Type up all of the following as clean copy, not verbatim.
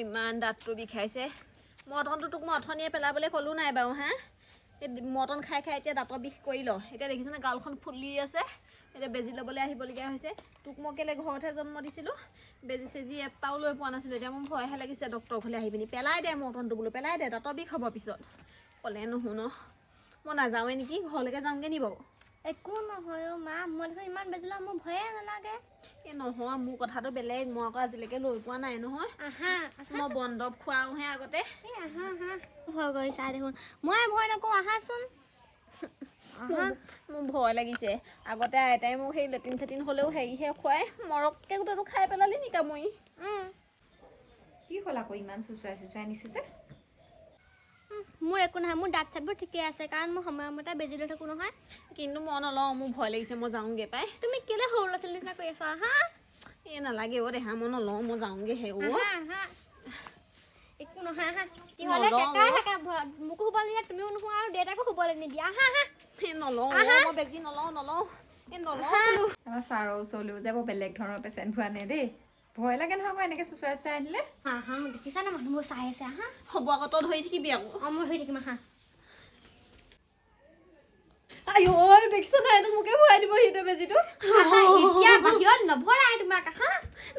ইমান দাঁতটো বিষাইছে মটনটো তোক মই অথনিয়ে পেলাবলৈ ক'লো নাই বাৰু হা এই মটন খাই খাই এতিয়া দাঁতৰ বিষ কৰি ল এতিয়া দেখিছনে গালখন ফুলি আছে এতিয়া বেজি ল'বলৈ আহিবলগীয়া হৈছে তোক মই কেলে ঘৰতহে জন্ম দিছিলোঁ বেজি চেজি এটাও লৈ পোৱা নাছিলোঁ এতিয়া মোৰ ভয়হে লাগিছে ডক্টৰৰ ঘৰলৈ আহি পিনি পেলাই দে মটনটো বোলো পেলাই দে দাঁতৰ বিষ হ'ব পিছত ক'লে নুশুন মই নাযাওঁৱে নেকি ঘৰলৈকে যাওঁগৈ নি বাৰু একো নহয় অ' মা মই দেখোন ইমান বেজি ল'ম মোৰ ভয়ে নালাগে এই নহয় মোৰ কথাটো বেলেগ মই আকৌ আজিলৈকে লৈ পোৱা নাই নহয় মই বন দৰৱ খুৱাওঁহে আগতে এই আহা ভয় কৰিছা দেখোন মই ভয় নকৰোঁ আহাচোন মোৰ ভয় লাগিছে আগতে আইতাই মোক সেই লেট্ৰিন চেটিন হ'লেও হেৰিহে খুৱাই মৰককৈ গোটেইটো খাই পেলালি নি কামুৰি কি হ'ল আকৌ ইমান চুচুৱাই নিছে যে মোৰ একো নহয় মোৰ দাঁত চাতবোৰ ঠিকে আছে কাৰণ মই সময়মতে বেজি লৈ থাকোঁ নহয় কিন্তু মই নলওঁ মোৰ ভয় লাগিছে মই যাওঁগৈ পাই তুমি কেলে সৰু ল'ৰা ছোৱালী নিচিনা কৰি আছা আহা এই নালাগে অ' দেহা মই নলওঁ মই যাওঁগৈ হে আহা একো নহয় আহা কি হ'লে ডেকাই থাকা মোকো শুবলৈ নিদিয়া তুমিও নোশোৱা আৰু দেউতাকো শুবলৈ নিদিয়া আহা এই নলওঁ মই বেজি নলওঁ এই নলওঁ বোলো আমাৰ ছাৰৰ ওচৰলৈও যাব বেলেগ ধৰণৰ পেচেণ্ট হোৱা নাই দেই ভয় লাগে নহয় আকৌ এনেকৈ চুচুৱাই আনিলে আহা দেখিছা না মানুহবোৰ চাই আছে আহা হ'ব আকৌ তই ধৰি থাকিবি আকৌ মই ধৰি থাকিম আহা আইঅ দেখিছ নাই এইটো মোকে ভৰাই দিব সিহঁতে বেজিটো এতিয়া বাহিৰত নভৰাই তোমাক আহা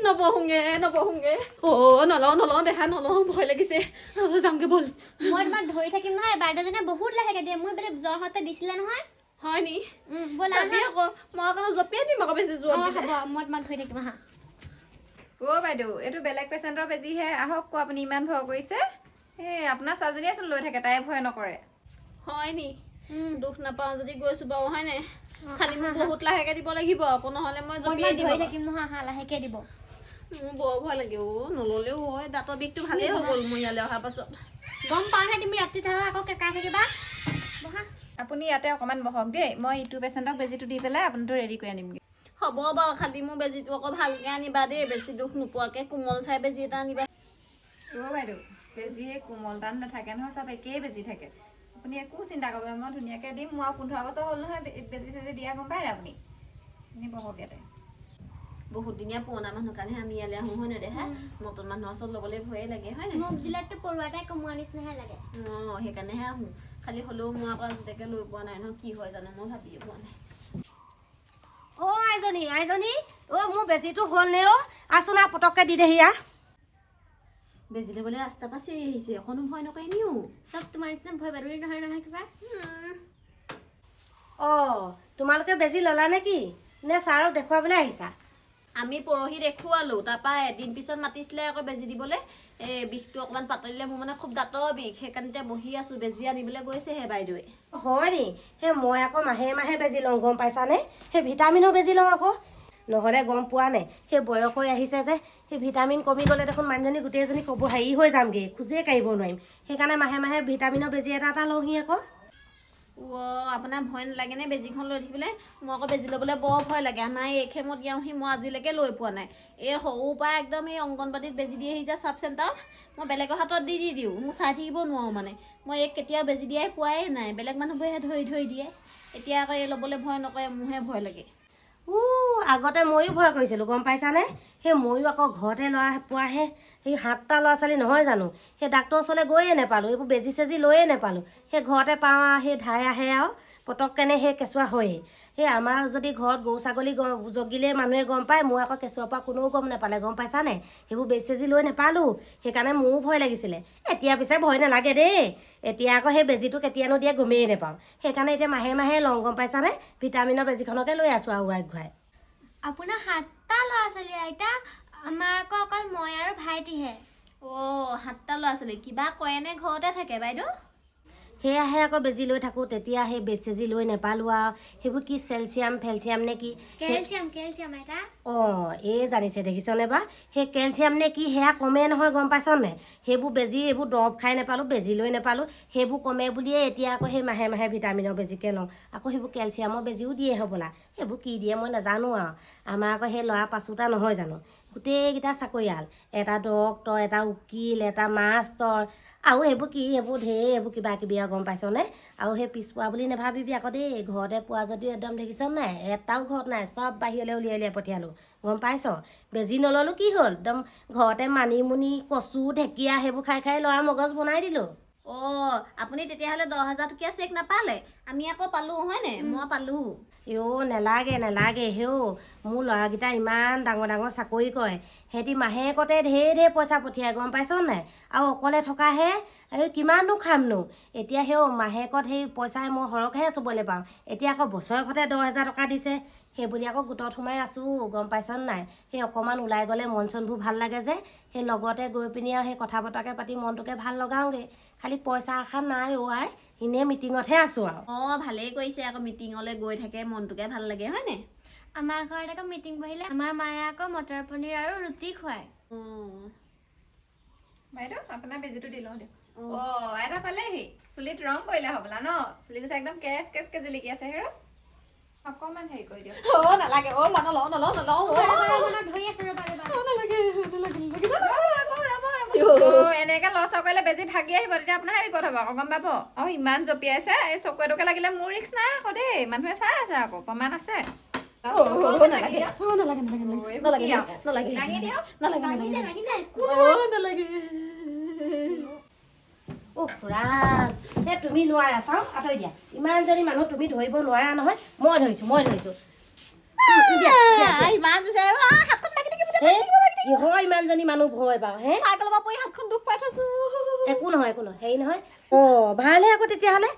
নবহোঙে নলওঁ দেহা নলওঁ ভয় লাগিছে যাওঁগৈ ব'ল মই তোমাক ধৰি থাকিম নহয় বাইদেউজনে বহুত লাহেকৈ দিয়ে মই বেলেগ জ্বৰ হওঁতে দিছিলে নহয় হয় নি ব'লা যাবি আকৌ মই আকৌ জপিয়াই দিম আকৌ বেছি জোৰত দিলে হ'ব মই তোমাক ধৰি থাকিম আহা অ' বাইদেউ এইটো বেলেগ পেচেণ্টৰ বেজিহে আহক আকৌ আপুনি ইমান ভয় কৰিছে এই আপোনাৰ ছোৱালীজনীয়েচোন লৈ থাকে তাই ভয় নকৰে হয় নি দুখ নাপাওঁ যদি গৈছোঁ বাৰু হয় নাই খালি মোক বহুত লাহেকৈ দিব লাগিব আকৌ নহ'লে মই জপিয়াই দিম ধৰি থাকিম নহয় আহা লাহেকৈ দিব মোৰ বৰ ভয় লাগে নল'লেও হয় দাঁতৰ বিষটো ভালেই হৈ গ'ল মোৰ ইয়ালৈ অহাৰ পাছত গম পাওঁহে তুমি ৰাতি থাকা আকৌ কেঁকাই থাকিবা বহা আপুনি ইয়াতে অকণমান বহক দেই মই ইটো পেচেণ্টক বেজিটো দি পেলাই আপোনাৰটো ৰেডি কৰি আনিমগৈ হ'ব বাৰু খালি মোৰ বেজিটো আকৌ ভালকৈ আনিবা দেই বেছি দুখ নোপোৱাকৈ কোমল চাই বেজি এটা আনিবা অ' বাইদেউ বেজি সেই কোমল টান নাথাকে নহয় চব একেই বেজি থাকে আপুনি একো চিন্তা কৰিব নাই মই ধুনীয়াকৈ দিম মোৰ আৰু 15 বছৰ হ'ল নহয় বেজি চেজি দিয়া গম পায় নাই আপুনি বহক ইয়াতে বহুত দিনীয়া পুৰণা মানুহ কাৰণে আমি ইয়ালৈ আহোঁ হয় নেদেখা নতুন মানুহৰ ওচৰত ল'বলৈ ভয়ে লাগে হয় নাই মোক দিলেতো পৰুৱা এটাই কমোৱা নিচিনাহে লাগে অঁ সেইকাৰণেহে আহোঁ খালি হ'লেও মই আকৌ আজিলৈকে লৈ পোৱা নাই নহয় কি হয় জানো মই ভাবিয়ে পোৱা নাই অ' আইজনী অ' মোৰ বেজিটো হ'ল নে অ' আছোন আৰু পটককৈ দি দেহি বেজি ল'বলৈ ৰাস্তা পৰা চিৰি আহিছে অকণো ভয় নকৰে নিও চব তোমাৰ নিচিনা ভয় বাদুৰি নহয় কিবা অ' তোমালোকে বেজি ল'লা নে কি নে ছাৰক দেখুৱাবলৈ আহিছা আমি পৰহি দেখুৱালোঁ তাৰপৰা এদিন পিছত মাতিছিলে আকৌ বেজি দিবলৈ এই বিষটো অকণমান পাতলিলে মোৰ মানে খুব দাঁতৰ বিষ সেইকাৰণে এতিয়া বহি আছোঁ বেজি আনিবলৈ গৈছেহে বাইদেৱে হয় নি সেই মই আকৌ মাহে মাহে বেজি লওঁ গম পাইছানে সেই ভিটামিনৰ বেজি লওঁ আকৌ নহ'লে গম পোৱা নাই সেই বয়স হৈ আহিছে যে সেই ভিটামিন কমি গ'লে দেখোন মানুহজনী গোটেইজনী ক'ব হেৰি হৈ যামগৈ খোজেই কাঢ়িব নোৱাৰিম সেইকাৰণে মাহে মাহে ভিটামিনৰ বেজি এটা লওঁহি আকৌ আপোনাৰ ভয় নালাগেনে বেজিখন লৈ থাকিবলৈ মই আকৌ বেজি ল'বলৈ বৰ ভয় লাগে আমাৰ এইখেমত দিয়াওঁহি মই আজিলৈকে লৈ পোৱা নাই এই সৰুৰ পৰা একদম এই অংগনবাদীত বেজি দি আহি যে চাব চেণ্টাৰত মই বেলেগৰ হাতত দি দিওঁ মই চাই থাকিব নোৱাৰোঁ মানে মই এই কেতিয়াও বেজি দিয়াই পোৱাই নাই বেলেগ মানুহবোৰেহে ধৰি দিয়ে এতিয়া আকৌ এই ল'বলৈ ভয় নকৰে মোৰহে ভয় লাগে আগতে ময়ো ভয় কৰিছিলোঁ গম পাইছানে সেই ময়ো আকৌ ঘৰতে পোৱাহে সেই 7টা ল'ৰা ছোৱালী নহয় জানো সেই ডাক্তৰৰ ওচৰলৈ গৈয়ে নেপালোঁ এইবোৰ বেজি চেজি লৈয়ে নেপালোঁ সেই ঘৰতে পাওঁ আৰু সেই ধাই আহে আৰু পটককেনে সেই কেঁচুৱা হয়েই সেই আমাৰ যদি ঘৰত গৰু ছাগলী জগিলে মানুহে গম পায় মোৰ আকৌ কেঁচুৱাৰ পৰা কোনেও গম নাপালে গম পাইছানে সেইবোৰ বেজি চেজি লৈ নেপালোঁ সেইকাৰণে মোৰো ভয় লাগিছিলে এতিয়া পিছে ভয় নালাগে দেই এতিয়া আকৌ সেই বেজিটো কেতিয়ানো দিয়ে গমেই নেপাওঁ সেইকাৰণে এতিয়া মাহে মাহে লওঁ গম পাইছানে ভিটামিনৰ বেজিখনকে লৈ আছোঁ আৰু ঘূৰাই আপোনাৰ 7টা ল'ৰা ছোৱালী আইতা আমাৰ আকৌ অকল মই আৰু ভাইটিহে 7টা ল'ৰা ছোৱালী কিবা কৰেনে ঘৰতে থাকে বাইদেউ সেয়াহে আকৌ বেজি লৈ থাকোঁ তেতিয়া সেই বেজি চেজি লৈ নেপালোঁ আৰু সেইবোৰ কি ফেলচিয়াম নে কি কেলচিয়াম আইতা এই জানিছে দেখিছনে বা সেই কেলচিয়াম নে কি সেয়া কমে নহয় গম পাইছনে সেইবোৰ বেজি এইবোৰ দৰৱ খাই নেপালোঁ বেজি লৈ নেপালোঁ সেইবোৰ কমে বুলিয়ে এতিয়া আকৌ সেই মাহে মাহে ভিটামিনৰ বেজিকে লওঁ আকৌ সেইবোৰ কেলচিয়ামৰ বেজিও দিয়ে হ'বলা সেইবোৰ কি দিয়ে মই নাজানো আৰু আমাৰ আকৌ সেই ল'ৰা 5টা নহয় জানো গোটেইকেইটা চাকৰিয়াল, এটা ডক্তৰ, এটা উকিল, এটা মাষ্টৰ, আৰু এইবোৰ কি এইবোৰ ঢেৰ এইবোৰ কিবা কিবি আৰু গম পাইছনে। আৰু সেই পিছপৰা বুলি নাভাবিবি আকৌ দেই, ঘৰতে পোৱা যদিও একদম দেখিছ নাই, এটাও ঘৰত নাই, চব বাহিৰলৈ উলিয়াই উলিয়াই পঠিয়ালোঁ গম পাইছ। বেজি নল'লোঁ কি হ'ল, একদম ঘৰতে মানিমুনি, কচু, ঢেকীয়া সেইবোৰ খাই খাই ল'ৰা মগজ বনাই দিলোঁ। অঁ আপুনি তেতিয়াহ'লে 10,000 টকীয়া চেক নাপালে, আমি আকৌ পালোঁ হয়নে? মই পালোঁ। নেলাগে নেলাগে হেও, মোৰ ল'ৰাকেইটা ইমান ডাঙৰ ডাঙৰ চাকৰি কৰে, সিহঁতি মাহেকতে ঢেৰ পইচা পঠিয়াই গম পাইছ নাই। আৰু অকলে থকাহে, এই কিমাননো খামনো। এতিয়া মাহেকত সেই পইচাই মই সৰহকৈহে চুবলৈ পাওঁ। এতিয়া আকৌ বছৰেকতে 10,000 টকা দিছে, সেইবুলি আকৌ গোটত সোমাই আছোঁ গম পাইছ নাই। সেই অকণমান ওলাই গ'লে মন চনবোৰ ভাল লাগে যে, সেই লগতে গৈ পিনি আৰু সেই কথা বতৰাকৈ পাতি মনটোকে ভাল লগাওঁগৈ। খালি পইচা আশা নাই আই, এনেই মিটিঙতহে আছোঁ আৰু। অঁ ভালেই কৰিছে, আকৌ মিটিঙলৈ গৈ থাকে মনটোকে ভাল লাগে হয়নে? আমাৰ ঘৰত আকৌ মিটিং বহিলে আমাৰ মায়ে আকৌ মটৰ পনীৰ আৰু ৰুটি খুৱায়। বাইদেউ আপোনাৰ বেজীটো দি লওঁ দিয়ক। এটা পালেহি, চুলিত ৰং কৰিলে হ'বলা ন? চুলি কৈছে একদম কেচ কেচকে জিলিকি আছে হেৰ। অকণমান হেৰি কৰি দিয়ক। নালাগে মই নলওঁ ধৰি আছো ৰ'বা। এনেকে লছ কৰিলে বেজি ভাগি আহিব, তেতিয়া আপোনাৰহে বিপদ হ'ব আকৌ গম পাব। আৰু ইমান জঁপিয়াইছে, এই চকু এটুকে লাগিলে মোৰ ৰিক্স নাই আকৌ দেই, মানুহে চাই আছে আকৌ, প্ৰমাণ আছে। তুমি নোৱাৰা চাওঁ আঁতৰি দিয়া। ইমানজনী মানুহ তুমি ধৰিব নোৱাৰা নহয়, মই ধৰিছোঁ। কিহৰ ইমানজনী মানুহ ভয় বাৰু হে? চাইকেলৰ পৰা পৰি হাতখন দুখ পাই থৈছো। একো নহয় হেৰি নহয়। ভালহে আকৌ তেতিয়াহ'লে।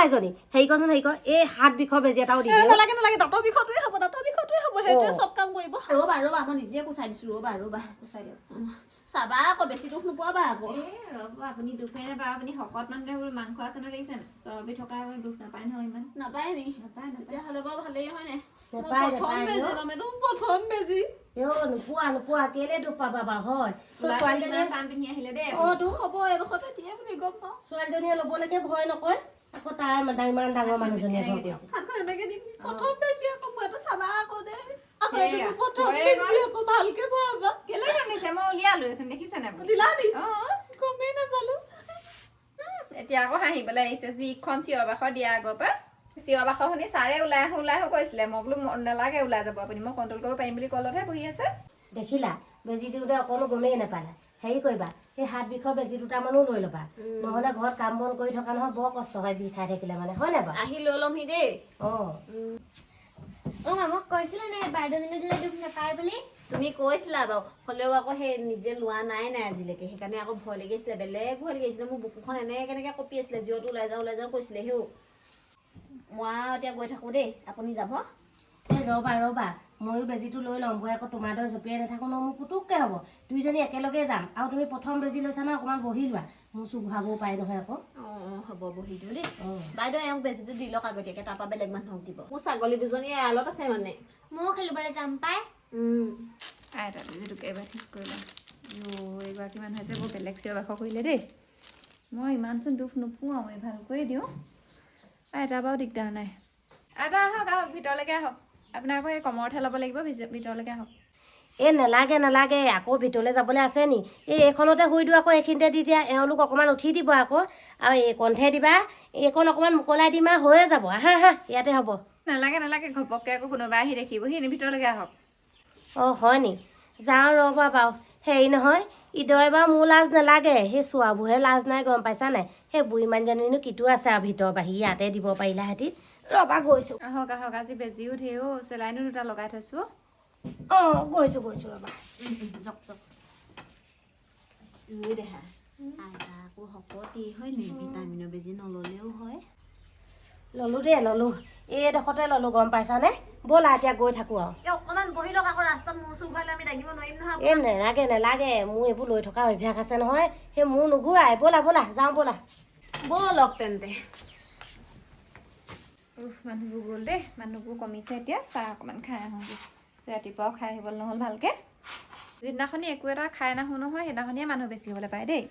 এজনী হেৰি কৰচোন, এই হাত বিষৰ বেজি এটাও দিব। নালাগে দাঁতৰ বিষটোৱে হ'ব, সেইটোৱে চব কাম কৰিব। ৰ'বা মই নিজে কুচাই দিছো, ৰ'বা কুচাই দিয়ক। চাবা আকৌ বেছি দুখ নোপোৱাবা আকৌ। ৰ'ব আপুনি দুখেই নাপায়, আপুনি শকত মানুহে বোলো মাংস আছে ন দেখিছে নাই, চৰ্বি থকা দুখ নাপায় নহয় ইমান। নাপায় নি? নাপায়। তেতিয়াহ'লে বাৰু ভালেই হয়নে? নাপায় প্ৰথম বেজি। নোপোৱা কেলে দুখ পাবা বাৰু হয়? ছোৱালীজনীয়ে টান পিন্ধি আহিলে দেই। দুখ হ'ব এডোখৰতে দিয়ে বুলি গম পাওঁ। ছোৱালীজনীয়ে ল'বলৈকে ভয় নকৰে, আকৌ তাই ইমান ডাঙৰ মানুহজনীয়ে ভয় কৰিছে। হাতখন এনেকে দিম, প্ৰথম বেজি আকৌ মই এটা চাবা আকৌ দেই। প্ৰথম বেজি আকৌ ভালকে ভৰাবা। কেলে কান্দিছে, মই উলিয়ালোচোন দেখিছে নাই? দিলা নি? গমেই নাপালো। এতিয়া আকৌ হাঁহিবলৈ আহিছে, যিখন চিঞৰ বাখৰ দিয়া আগৰ পৰা। চিঞৰ বাখৰ শুনি ছাৰে ওলাই আহো কৈছিলে, মই বোলো নালাগে ওলাই যাব আপুনি, মই কণ্ট্ৰল কৰিব পাৰিম বুলি কলতহে বহি আছে। দেখিলা বেজি দিওঁতে অকণো গমেই নাপালা। হেৰি কৰিবা, সেই হাত বিষৰ বেজি দুটামানো লৈ ল'বা, নহ'লে ঘৰত কাম বন কৰি থকা নহয় বৰ কষ্ট হয় বিষ খাই থাকিলে মানে, হয় নাই বাৰু? আহি লৈ ল'মহি দেই। মোক কৈছিলে নে বাইদেউজনী দিলে দুখ নাপায় বুলি? তুমি কৈছিলা বাৰু, হ'লেও আকৌ সেই নিজে লোৱা নাই আজিলৈকে, সেইকাৰণে আকৌ ভয় লাগিছিলে, বেলেগ ভয় লাগিছিলে। মোৰ বুকুখন কেনেকৈ কঁপি আছিলে, জিঅ'টো ওলাই যাওঁ কৈছিলে হেও। মই এতিয়া গৈ থাকোঁ দেই, আপুনি যাব? ৰ'বা ময়ো বেজিটো লৈ ল'ম, মই আকৌ তোমাৰ দৰে জঁপিয়াই নাথাকোঁ ন, মোৰ পুতুককৈ হ'ব। দুইজনী একেলগে যাম, আৰু তুমি প্ৰথম বেজি লৈছা ন, অকণমান বহি লোৱা, মোৰ চুক ঘূৰাবও পাৰে নহয় আকৌ। হ'ব বহি দিওঁ দেই। বাইদেউ এওঁক বেজিটো দি লওক আগতীয়াকৈ, তাৰপৰা বেলেগ মানুহক দিব। মোৰ ছাগলী দুজনী এৰালত আছে মানে। ময়ো খেলিবলৈ যাম পাই। এটা বেজিটোকে এবাৰ ঠিক কৰি লওঁ। এইগৰাকী মানুহ আছে বৰ বেলেগ চিঞৰ বাখৰ কৰিলে দেই। মই ইমানচোন দুখ নোপোৱাওঁ, ভালকৈয়ে দিওঁ। এটা বাৰু দিগদাৰ নাই। এটা আহক ভিতৰলৈকে আহক। আপোনাৰ আকৌ এই কমৰতহে ল'ব লাগিব, ভিতৰলৈকে আহক। নালাগে আকৌ ভিতৰলৈ যাবলৈ আছে নি? এইখনতে শুই দিওঁ, আকৌ এইখিনিতে দি দিয়া, এওঁলোক অকণমান উঠি দিব আকৌ, আৰু এইকণহে দিবা, এইকণ অকণমান মোকলাই দিম আৰু হৈয়ে যাব। আহা ইয়াতে হ'ব। নালাগে ঘপককৈ আকৌ কোনোবা আহি দেখিবহি, এনে ভিতৰলৈকে আহক। হয় নি? যাওঁ ৰ'বা বাৰু। হেৰি নহয়, ইদৰে বাৰু মোৰ লাজ নালাগে, সেই চোৱাবোৰহে লাজ নাই গম পাইছা নাই? সেই বুঢ়ী মানুহজনীনো কিটো আছে আৰু ভিতৰ বাহি ইয়াতে দিব পাৰিলা হেঁতি। ৰ'বা গৈছোঁ। আহক আজি বেজিও ধেৰ, চেলাইনো 2টা লগাই থৈছোঁ। গৈছোঁ ৰ'বা। দেহা আইতা আকৌ শকতি হয় নি? ভিটামিনৰ বেজি নল'লেও হয়। ল'লোঁ এইডোখৰতে ল'লোঁ গম পাইছানে? ব'লা এতিয়া গৈ থাকোঁ আৰু। অকণমান বহি লওক আকৌ, ৰাস্তাত মূৰ চুৰ ঘূৰালে আমি দাঙিব নোৱাৰিম নহয়। নেলাগে মোৰ এইবোৰ লৈ থকা অভ্যাস আছে নহয়, সেই মোৰ নুঘূৰাই। ব'লা যাওঁ ব'লা। ব'লক তেন্তে। মানুহবোৰ গ'ল দেই, মানুহবোৰ কমিছে এতিয়া। চাহ অকণমান খাই আহোঁগৈ, ৰাতিপুৱাও খাই আহিবলৈ নহ'ল ভালকৈ। যিদিনাখনি একো এটা খাই নাহোঁ নহয়, সেইদিনাখনিয়ে মানুহ বেছি হ'বলৈ পায় দেই।